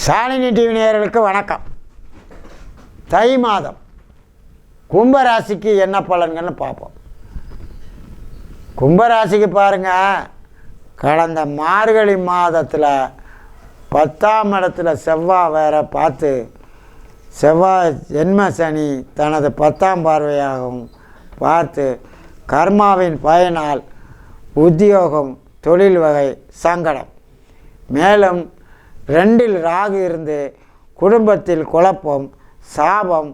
Shalini TV நேயர்களுக்கு வணக்கம். தை மாதம் கும்பராசிக்கு என்ன பலன்கள்னு பார்ப்போம். கும்பராசிக்கு பாருங்கள், கடந்த மார்கழி மாதத்தில் 10ஆம் இடத்துல செவ்வாய் வேற பார்த்து, செவ்வாய் ஜென்ம சனி தனது 10ஆம் பார்வையாகவும் பார்த்து கர்மாவின் பயனால் உத்தியோகம், தொழில் வகை சங்கடம், மேலும் 2இல் ராகு இருந்து குடும்பத்தில் குழப்பம், சாபம்,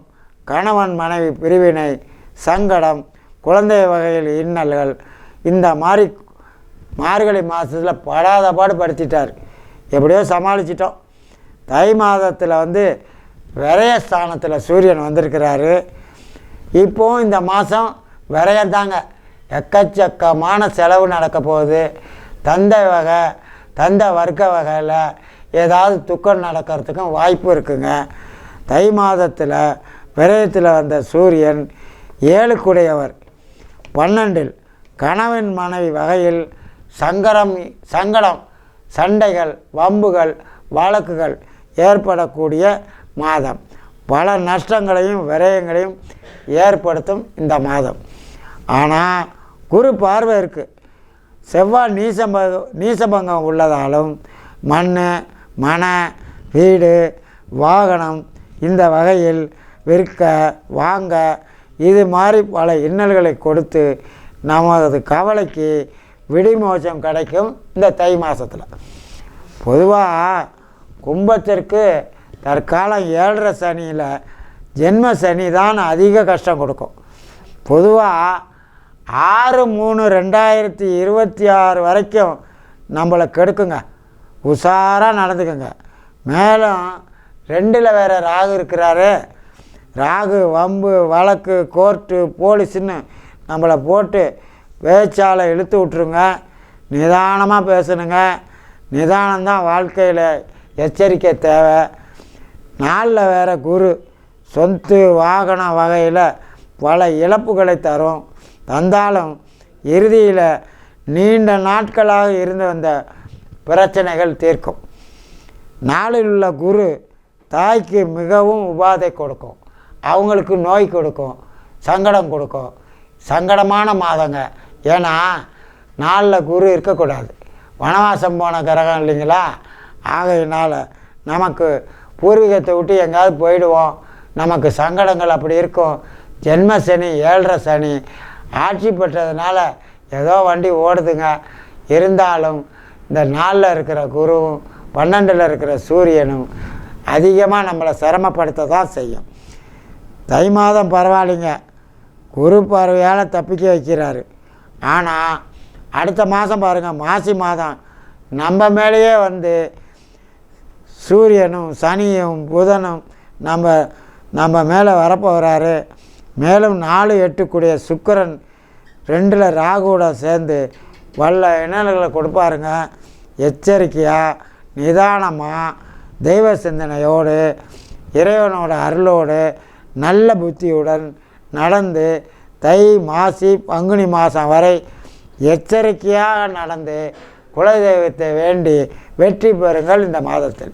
கணவன் மனைவி பிரிவினை, சங்கடம், குழந்தை வகையில் இன்னல்கள், இந்த மாதிரி மார்கழி மாதத்தில் படாத பாடு படுத்திட்டார். எப்படியோ சமாளிச்சிட்டோம். தை மாதத்தில் விரயஸ்தானத்தில் சூரியன் வந்திருக்கிறாரு. இப்போது இந்த மாதம் விரயந்தாங்க, எக்கச்சக்கமான செலவு நடக்க போகுது. தந்தை வகை, தந்தை வர்க்க வகையில் ஏதாவது துக்கம் நடக்கிறதுக்கும் வாய்ப்பு இருக்குங்க. தை மாதத்தில் விரயத்தில் வந்த சூரியன் 7க்குடையவர், 12இல் கணவன் மனைவி வகையில் சங்கடம், சண்டைகள், வம்புகள், வழக்குகள் ஏற்படக்கூடிய மாதம். பல நஷ்டங்களையும் விரயங்களையும் ஏற்படுத்தும் இந்த மாதம். ஆனால் குரு பார்வை இருக்குது. செவ்வாய் நீசபங்கம் உள்ளதாலும் மன, வீடு, வாகனம் இந்த வகையில் விற்க வாங்க இது மாதிரி பல இன்னல்களை கொடுத்து நமது கவலைக்கு விடிமோச்சம் கிடைக்கும் இந்த தை மாதத்தில். பொதுவாக கும்பத்திற்கு தற்காலம் 7.5 சனியில் ஜென்ம சனி தான் அதிக கஷ்டம் கொடுக்கும். பொதுவாக 6/3/2026 வரைக்கும் நம்மளை கெடுக்குங்க. உஷாராக நடந்துக்குங்க. மேலும் 2இல் வேறு ராகு இருக்கிறாரு. ராகு வம்பு, வழக்கு, கோர்ட்டு, போலீஸுன்னு நம்மளை போட்டு பேச்சால் இழுத்து விட்ருங்க. நிதானமாக பேசணுங்க. நிதானம்தான் வாழ்க்கையில் எச்சரிக்கை தேவை. 4இல் வேறு குரு சொத்து, வாகன வகையில் பல இழப்புகளை தந்தாலும் இறுதியில் நீண்ட நாட்களாக இருந்து வந்த பிரச்சனைகள் தீர்க்கும். 4இல் உள்ள குரு தாய்க்கு மிகவும் உபாதை கொடுக்கும், அவங்களுக்கு நோய் கொடுக்கும், சங்கடம் கொடுக்கும். சங்கடமான மாதங்க. ஏன்னா 4இல் குரு இருக்கக்கூடாது. வனவாசம் போன கிரகம் இல்லைங்களா. ஆகையினால் நமக்கு பூர்வீகத்தை விட்டு எங்கேயாவது போயிடுவோம், நமக்கு சங்கடங்கள் அப்படி இருக்கும். ஜென்ம சனி 7.5 சனி ஆட்சி பெற்றதுனால ஏதோ வண்டி ஓடுதுங்க. இருந்தாலும் இந்த 4இல் இருக்கிற குருவும் 12இல் இருக்கிற சூரியனும் அதிகமாக நம்மளை சிரமப்படுத்த தான் செய்யும். தை மாதம் பரவாயில்லைங்க, குரு பார்வையால் தப்பிக்க வைக்கிறாரு. ஆனால் அடுத்த மாதம் பாருங்கள், மாசி மாதம் நம்ம மேலேயே சூரியனும் சனியும் புதனும் நம்ம மேலே வரப்போகிறாரு. மேலும் 4/8 சுக்கிரன் 2இல் ராகுவோட சேர்ந்து வல்ல இன்னல்களை கொடுப்பாருங்க. எச்சரிக்கையாக, நிதானமாக, தெய்வ சிந்தனையோடு, இறைவனோட அருளோடு, நல்ல புத்தியுடன் நடந்து தை, மாசி, பங்குனி மாதம் வரை எச்சரிக்கையாக நடந்து குலதெய்வத்தை வேண்டி வெற்றி பெறுங்கள் இந்த மாதத்தில்.